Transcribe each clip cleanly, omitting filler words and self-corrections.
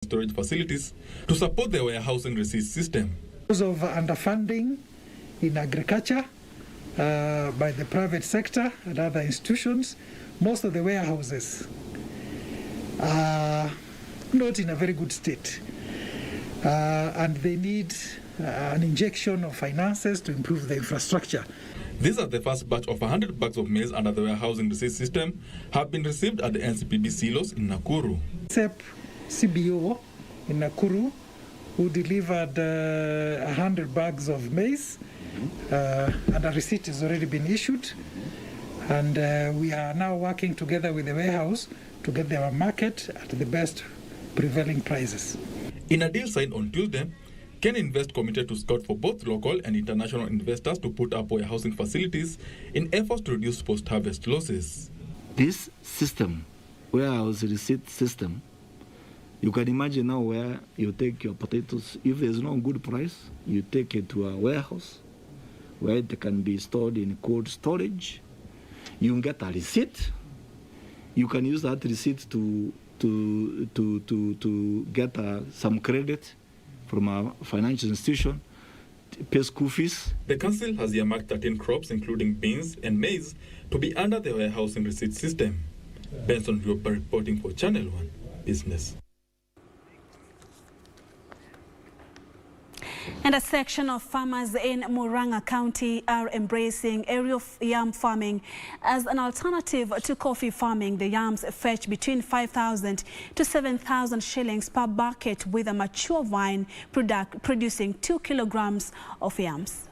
storage facilities to support the warehousing receipt system. Because of underfunding in agriculture by the private sector and other institutions, most of the warehouses are not in a very good state, and they need an injection of finances to improve the infrastructure. These are the first batch of 100 bags of maize under the warehousing receipt system have been received at the NCPB silos in Nakuru. CEP CBO in Nakuru, who delivered 100 bags of maize, and a receipt has already been issued. And we are now working together with the warehouse to get their market at the best prevailing prices. In a deal signed on Tuesday, Ken Invest committed to scout for both local and international investors to put up warehousing facilities in efforts to reduce post-harvest losses. This system, warehouse receipt system, you can imagine now where you take your potatoes. If there's no good price, you take it to a warehouse where it can be stored in cold storage. You can get a receipt. You can use that receipt to get some credit from a financial institution, pay school fees. The council has earmarked 13 crops, including beans and maize, to be under the warehousing receipt system. Benson Riopa reporting for Channel 1 Business. And a section of farmers in Murang'a County are embracing aerial yam farming as an alternative to coffee farming. The yams fetch between 5,000 to 7,000 shillings per bucket, with a mature vine producing 2 kilograms of yams.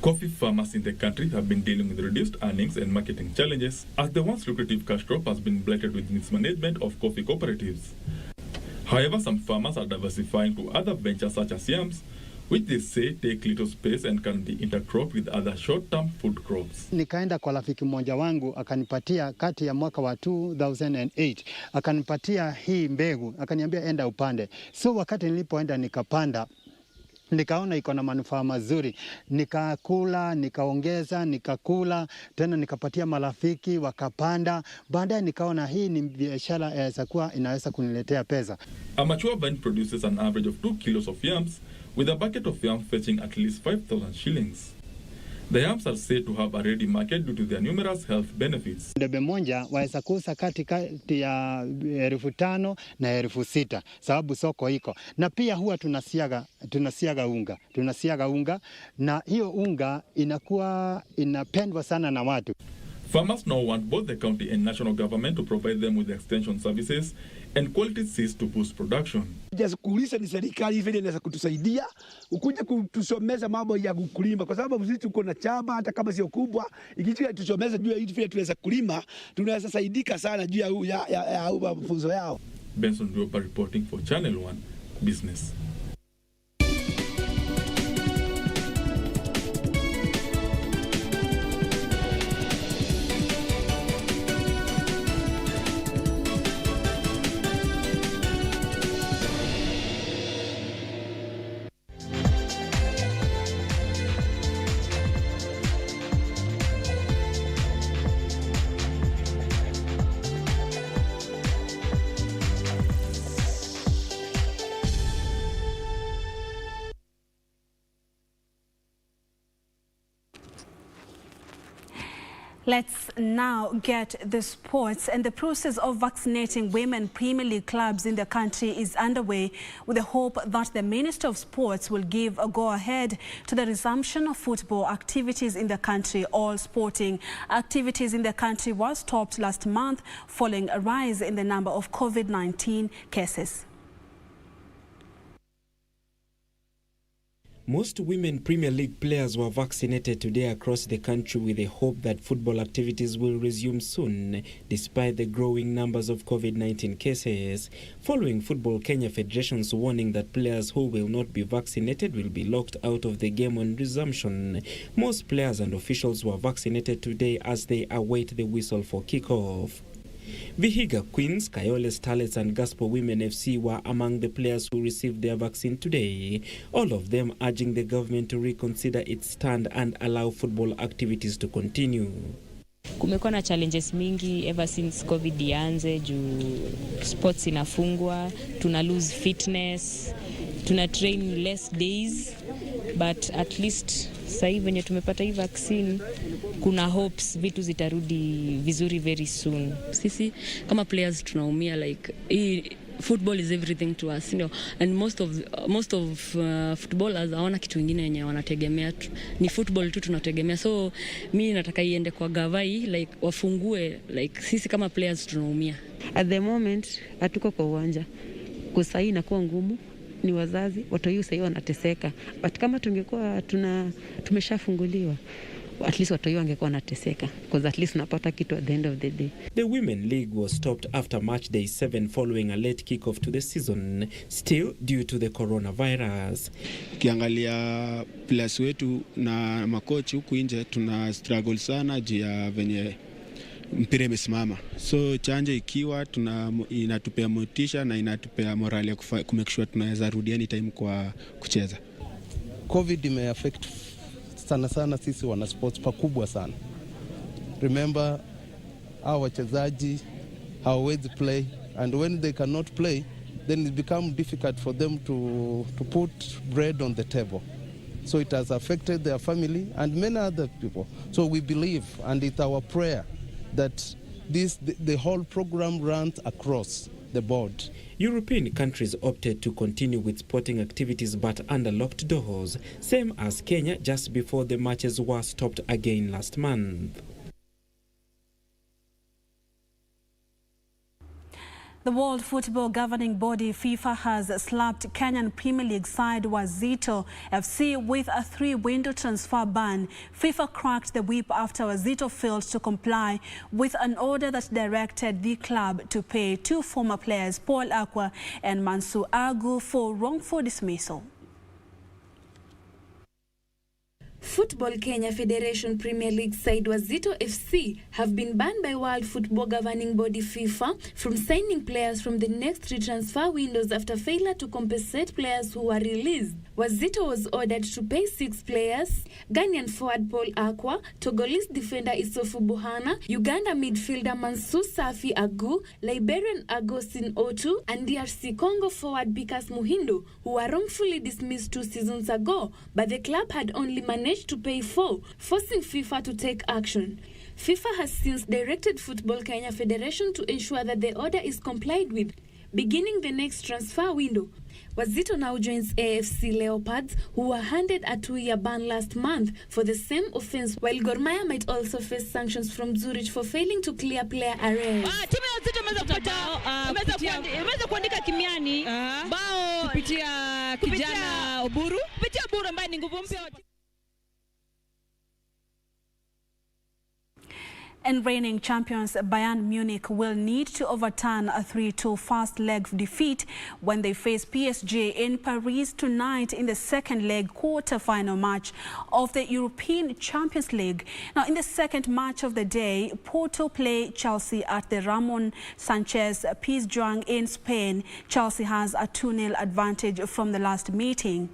Coffee farmers in the country have been dealing with reduced earnings and marketing challenges as the once lucrative cash crop has been blighted with mismanagement of coffee cooperatives. However, some farmers are diversifying to other ventures such as yams, which they say take little space and can be intercropped with other short-term food crops. Nikaenda kwa rafiki mmoja wangu akanipatia kati ya mwaka wa 2008 akanipatia hii mbegu, akaniambia enda upande. So wakati nilipoenda nikapanda, nikaona iko na manufaa mazuri, nikakula, nikaongeza, nikakula, tena nikapatia marafiki wakapanda. Baadaye nikaona hii ni biashara inaweza kuwa inaweza kuniletea pesa. A mature vine produces an average of 2 kilos of yams, with a bucket of yams fetching at least 5,000 shillings. The yams are said to have a ready market due to their numerous health benefits. Debe moja waweza kuuza kati ya 5,000 na 6,000 sababu soko iko. Na pia huwa tunasiaga unga na hiyo unga inakuwa inapendwa sana na watu. Farmers now want both the county and national government to provide them with extension services and quality seeds to boost production. Kuuliza ni serikali vile inaweza kutusaidia ukuje kutusomeza mambo ya kulima, kwa sababu sisi tuko na chama hata kama sio kubwa, ikija tusomeza juu ya hivi vile tunaweza kulima, tunaweza saidika sana juu ya mafunzo yao. Benson Riopa reporting for Channel 1 Business. Let's now get the sports, and the process of vaccinating women Premier League clubs in the country is underway, with the hope that the Minister of Sports will give a go-ahead to the resumption of football activities in the country. All sporting activities in the country were stopped last month following a rise in the number of COVID-19 cases. Most women Premier League players were vaccinated today across the country, with the hope that football activities will resume soon, despite the growing numbers of COVID-19 cases. Following Football Kenya Federation's warning that players who will not be vaccinated will be locked out of the game on resumption, most players and officials were vaccinated today as they await the whistle for kickoff. Vihiga Queens, Kayole Starlets and Gospel Women FC were among the players who received their vaccine today, all of them urging the government to reconsider its stand and allow football activities to continue. Kumekuwa na challenges mingi ever since COVID ianze, juu sports inafungwa, tuna lose fitness, tuna train less days, but at least sasa hivi venye tumepata hii vaccine, kuna hopes vitu zitarudi vizuri very soon. Sisi kama players tunaumia, like football is everything to us, you know, and most of footballers hawana kitu kingine yenye wanategemea, ni football tu tunategemea. So mimi nataka iende kwa gavai, like wafungue, like sisi kama players tunaumia. At the moment hatuko kwa uwanja, kusai inakuwa ngumu, ni wazazi watoyu sasa wanateseka, but kama tungekuwa tumeshafunguliwa, at least watoyu wangekuwa wanateseka, because at least napata kitu at the end of the day. The Women League was stopped after match day 7 following a late kick-off to the season, still due to the coronavirus. Kiangalia players wetu na makochi huku nje, tuna struggle sana juu ya venye mpira imesimama. So chanje ikiwa inatupea motisha na inatupea morale ya kumake sure tunaweza rudi anytime kwa kucheza. COVID imeaffect sana sisi wana sports pakubwa sana. Remember, our wachezaji hawawezi play, and when they cannot play, then it becomes difficult for them to put bread on the table. So it has affected their family and many other people. So we believe, and it's our prayer, that the whole program runs across the board. European countries opted to continue with sporting activities but under locked doors, same as Kenya just before the matches were stopped again last month. The World Football Governing Body FIFA has slapped Kenyan Premier League side Wazito FC with a 3-window transfer ban. FIFA cracked the whip after Wazito failed to comply with an order that directed the club to pay 2 former players, Paul Aqua and Mansu Agu, for wrongful dismissal. Football Kenya Federation Premier League side Wazito FC have been banned by World Football Governing Body FIFA from signing players from the next 3 transfer windows after failure to compensate players who were released. Wazito was ordered to pay 6 players: Ghanaian forward Paul Aqua, Togolese defender Isofu Buhana, Uganda midfielder Mansu Safi Agu, Liberian Agostin Otu, and DRC Congo forward Bikas Muhindu, who were wrongfully dismissed 2 seasons ago, but the club had only managed to pay 4, forcing FIFA to take action. FIFA has since directed Football Kenya Federation to ensure that the order is complied with, beginning the next transfer window. Wazito now joins AFC Leopards, who were handed a 2-year ban last month for the same offense, while Gor Mahia might also face sanctions from Zurich for failing to clear player arrears. Timu ya Wazito imeweza kuandika kimiani bao kupitia kijana Oburu, kupitia Oburu ambaye ni nguvu mpya. And reigning champions Bayern Munich will need to overturn a 3-2 first leg defeat when they face PSG in Paris tonight in the second leg quarter-final match of the European Champions League. Now, in the second match of the day, Porto play Chelsea at the Ramon Sanchez Pizjuan in Spain. Chelsea has a 2-0 advantage from the last meeting.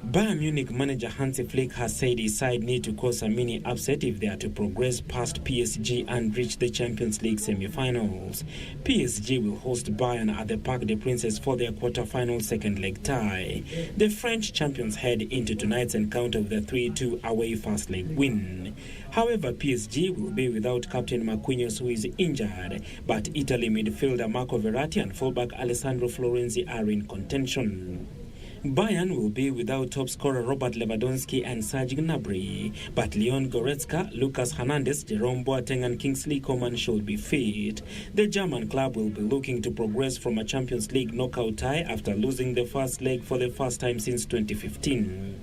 Bayern Munich manager Hansi Flick has said his side need to cause a mini upset if they are to progress past PSG and reach the Champions League semi-finals. PSG will host Bayern at the Parc des Princes for their quarter-final second leg tie. The French champions head into tonight's encounter with a 3-2 away first leg win. However, PSG will be without captain Marquinhos, who is injured, but Italy midfielder Marco Verratti and fullback Alessandro Florenzi are in contention. Bayern will be without top scorer Robert Lewandowski and Serge Gnabry, but Leon Goretzka, Lucas Hernandez, Jerome Boateng and Kingsley Coman should be fit. The German club will be looking to progress from a Champions League knockout tie after losing the first leg for the first time since 2015.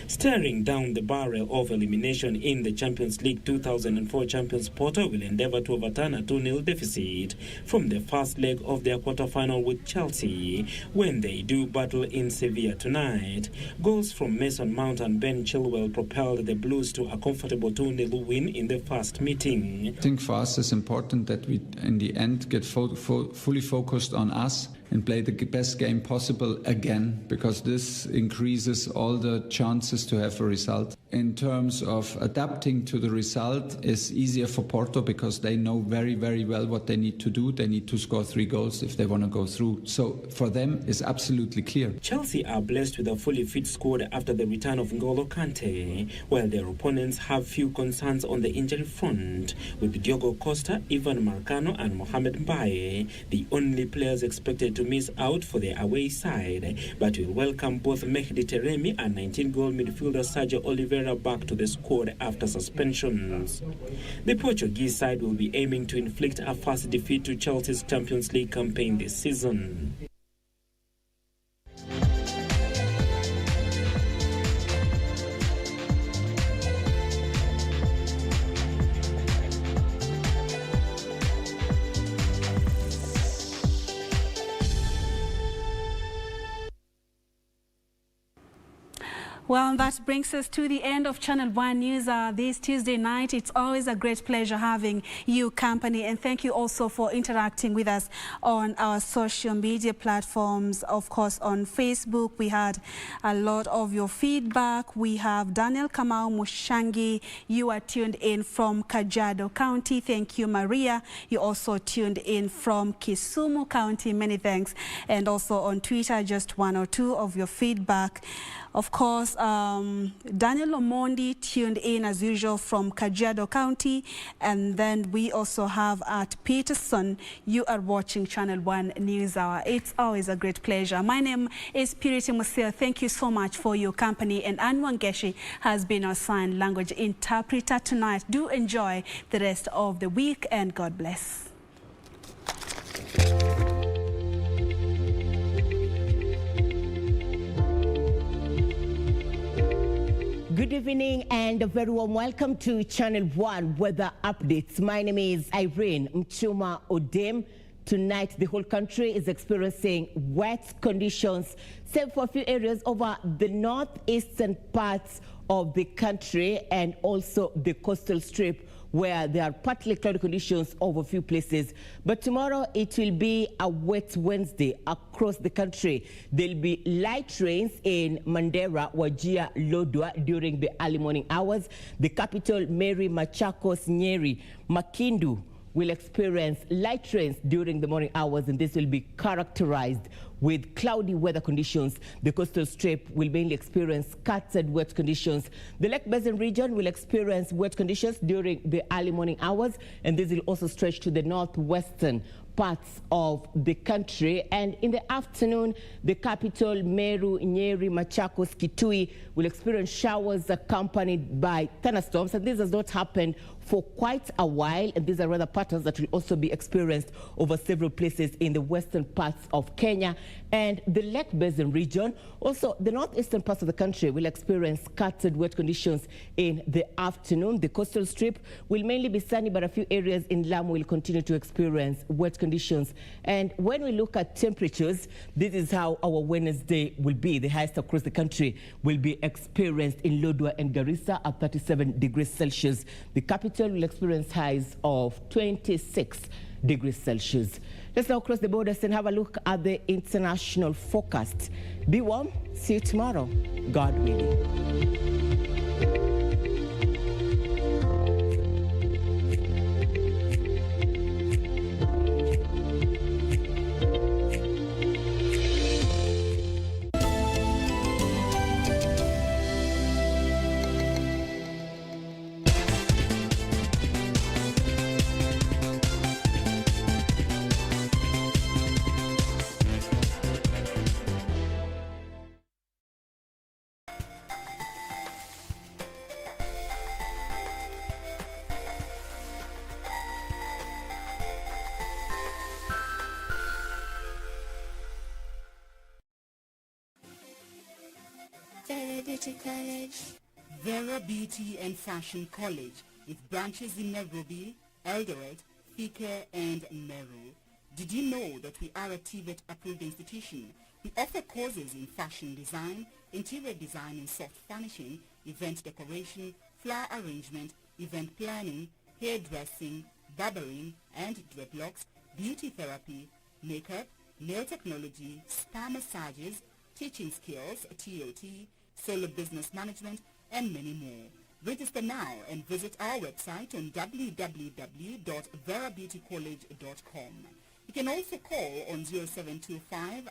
Staring down the barrel of elimination in the Champions League 2004 champions, Porto will endeavour to overturn a 2-0 deficit from the first leg of their quarter-final with Chelsea when they do battle in Sevilla tonight. Goals from Mason Mount and Ben Chilwell propelled the Blues to a comfortable 2-0 win in the first meeting. I think for us it's important that we in the end get fully focused on us and play the best game possible again, because this increases all the chances to have a result. In terms of adapting to the result, it's easier for Porto because they know very, very well what they need to do. They need to score 3 goals if they want to go through. So for them, it's absolutely clear. Chelsea are blessed with a fully fit squad after the return of N'Golo Kante, while their opponents have few concerns on the injury front, with Diogo Costa, Ivan Marcano and Mohamed Mbaye the only players expected to miss out for their away side, but will welcome both Mehdi Taremi and 19-goal midfielder Sergio Oliveira back to the squad after suspensions. The Portuguese side will be aiming to inflict a first defeat to Chelsea's Champions League campaign this season. Well, that brings us to the end of Channel 1 News this Tuesday night. It's always a great pleasure having you company, and thank you also for interacting with us on our social media platforms. Of course, on Facebook, we had a lot of your feedback. We have Daniel Kamau Mushangi. You are tuned in from Kajiado County. Thank you, Maria. You also tuned in from Kisumu County. Many thanks. And also on Twitter, just 1 or 2 of your feedback. Of course, Daniel Omondi tuned in as usual from Kajiado County. And then we also have at Peterson, you are watching Channel 1 News Hour. It's always a great pleasure. My name is Purity Museo. Thank you so much for your company. And Anwan Geshi has been our sign language interpreter tonight. Do enjoy the rest of the week and God bless. Good evening and a very warm welcome to Channel 1 Weather Updates. My name is Irene Mchuma Odem. Tonight, the whole country is experiencing wet conditions, save for a few areas over the northeastern parts of the country and also the coastal strip, where there are partly cloudy conditions over a few places. But tomorrow it will be a wet Wednesday across the country. There'll be light rains in Mandera, Wajir, Lodwar during the early morning hours. The capital, Mary, Machakos, Nyeri, Makindu will experience light rains during the morning hours, and this will be characterized with cloudy weather conditions. The coastal strip will mainly experience scattered wet conditions. The Lake Basin region will experience wet conditions during the early morning hours, and this will also stretch to the northwestern parts of the country. And in the afternoon, the capital, Meru, Nyeri, Machakos, Kitui will experience showers accompanied by thunderstorms, and this has not happened for quite a while, and these are rather patterns that will also be experienced over several places in the western parts of Kenya and the Lake Basin region. Also, the northeastern parts of the country will experience scattered wet conditions in the afternoon. The coastal strip will mainly be sunny, but a few areas in Lamu will continue to experience wet conditions. And when we look at temperatures, this is how our Wednesday will be. The highest across the country will be experienced in Lodwar and Garissa at 37 degrees Celsius. The capital will experience highs of 26 degrees Celsius. Let's now cross the borders and have a look at the international forecast. Be warm. See you tomorrow, God willing. Vera Beauty and Fashion College, with branches in Nairobi, Eldoret, Thika, and Meru. Did you know that we are a TVET-approved institution? We offer courses in fashion design, interior design and soft furnishing, event decoration, flower arrangement, event planning, hairdressing, barbering and dreadlocks, beauty therapy, makeup, nail technology, spa massages, teaching skills, TOT, solo business management, and many more. Register now and visit our website on www.verabeautycollege.com. You can also call on 0725